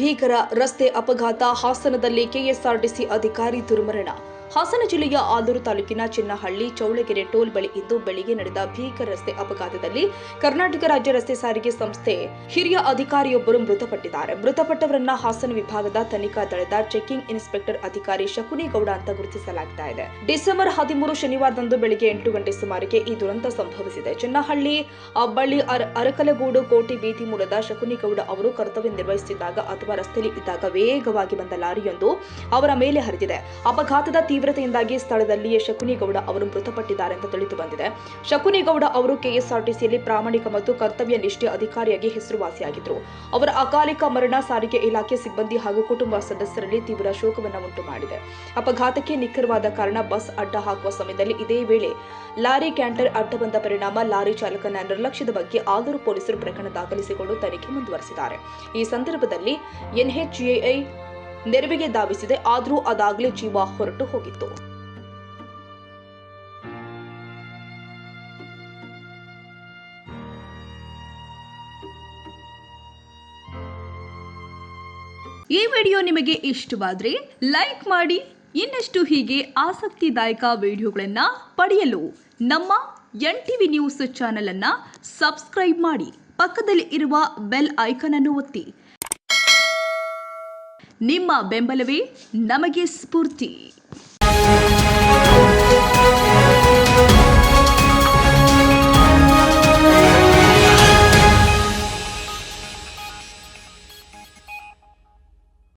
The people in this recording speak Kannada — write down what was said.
ಭೀಕರ ರಸ್ತೆ ಅಪಘಾತ. ಹಾಸನದಲ್ಲಿ ಕೆಎಸ್ಆರ್ಟಿಸಿ ಅಧಿಕಾರಿ ದುರ್ಮರಣ. ಹಾಸನ ಜಿಲ್ಲೆಯ ಆಲೂರು ತಾಲೂಕಿನ ಚಿನ್ನಹಳ್ಳಿ ಚೌಳಗೆರೆ ಟೋಲ್ ಬಳಿ ಇಂದು ಬೆಳಿಗ್ಗೆ ನಡೆದ ಭೀಕರ ರಸ್ತೆ ಅಪಘಾತದಲ್ಲಿ ಕರ್ನಾಟಕ ರಾಜ್ಯ ರಸ್ತೆ ಸಾರಿಗೆ ಸಂಸ್ಥೆ ಹಿರಿಯ ಅಧಿಕಾರಿಯೊಬ್ಬರು ಮೃತಪಟ್ಟಿದ್ದಾರೆ. ಮೃತಪಟ್ಟವರನ್ನ ಹಾಸನ ವಿಭಾಗದ ತನಿಖಾ ದಳದ ಚೆಕಿಂಗ್ ಇನ್ಸ್ಪೆಕ್ಟರ್ ಅಧಿಕಾರಿ ಶಕುನಿಗೌಡ ಅಂತ ಗುರುತಿಸಲಾಗಿದೆ. ಡಿಸೆಂಬರ್ 13 ಶನಿವಾರದಂದು ಬೆಳಿಗ್ಗೆ 8 ಗಂಟೆ ಸುಮಾರಿಗೆ ಈ ದುರಂತ ಸಂಭವಿಸಿದೆ. ಚಿನ್ನಹಳ್ಳಿ ಬಳಿ ಅರಕಲಗೂಡು ಕೋಟೆ ಬೀದಿ ಮೂಲದ ಶಕುನಿಗೌಡ ಅವರು ಕರ್ತವ್ಯ ನಿರ್ವಹಿಸುತ್ತಿದ್ದಾಗ ಅಥವಾ ರಸ್ತೆಯಲ್ಲಿ ಇದ್ದಾಗ ವೇಗವಾಗಿ ಬಂದ ಲಾರಿಯೊಂದು ಅವರ ಮೇಲೆ ಹರಿದಿದೆ. ಅಪಘಾತದ ತೀವ್ರತೆಯಿಂದಾಗಿ ಸ್ಥಳದಲ್ಲಿಯೇ ಶಕುನಿಗೌಡ ಅವರು ಮೃತಪಟ್ಟಿದ್ದಾರೆ ಅಂತ ತಿಳಿದು ಬಂದಿದೆ. ಶಕುನಿಗೌಡ ಅವರು ಕೆಎಸ್ಆರ್ಟಿಸಿಯಲ್ಲಿ ಪ್ರಾಮಾಣಿಕ ಮತ್ತು ಕರ್ತವ್ಯ ನಿಷ್ಠೆ ಅಧಿಕಾರಿಯಾಗಿ ಹೆಸರುವಾಸಿಯಾಗಿದ್ದರು. ಅವರ ಅಕಾಲಿಕ ಮರಣ ಸಾರಿಗೆ ಇಲಾಖೆ ಸಿಬ್ಬಂದಿ ಹಾಗೂ ಕುಟುಂಬ ಸದಸ್ಯರಲ್ಲಿ ತೀವ್ರ ಶೋಕವನ್ನು ಉಂಟು ಮಾಡಿದೆ. ಅಪಘಾತಕ್ಕೆ ನಿಖರವಾದ ಕಾರಣ ಬಸ್ ಅಡ್ಡ ಹಾಕುವ ಸಮಯದಲ್ಲಿ ಇದೇ ವೇಳೆ ಲಾರಿ ಕ್ಯಾಂಟರ್ ಅಡ್ಡ ಬಂದ ಪರಿಣಾಮ ಲಾರಿ ಚಾಲಕನ ನಿರ್ಲಕ್ಷ್ಯದ ಬಗ್ಗೆ ಆಲೂರು ಪೊಲೀಸರು ಪ್ರಕರಣ ದಾಖಲಿಸಿಕೊಂಡು ತನಿಖೆ ಮುಂದುವರೆಸಿದ್ದಾರೆ. ಈ ಸಂದರ್ಭದಲ್ಲಿ ಎನ್ಎಚ್ಎಐ ನೆರವಿಗೆ ಧಾವಿಸಿದೆ. ಆದರೂ ಅದಾಗಲೇ ಜೀವ ಹೊರಟು ಹೋಗಿತ್ತು. ಈ ವಿಡಿಯೋ ನಿಮಗೆ ಇಷ್ಟವಾದರೆ ಲೈಕ್ ಮಾಡಿ. ಇನ್ನಷ್ಟು ಹೀಗೆ ಆಸಕ್ತಿದಾಯಕ ವಿಡಿಯೋಗಳನ್ನು ಪಡೆಯಲು ನಮ್ಮ NTV ನ್ಯೂಸ್ ಚಾನೆಲ್ ಅನ್ನು ಸಬ್ಸ್ಕ್ರೈಬ್ ಮಾಡಿ. ಪಕ್ಕದಲ್ಲಿ ಇರುವ ಬೆಲ್ ಐಕಾನ್ ಅನ್ನು ಒತ್ತಿ. ನಿಮ್ಮ ಬೆಂಬಲವೇ ನಮಗೆ ಸ್ಫೂರ್ತಿ.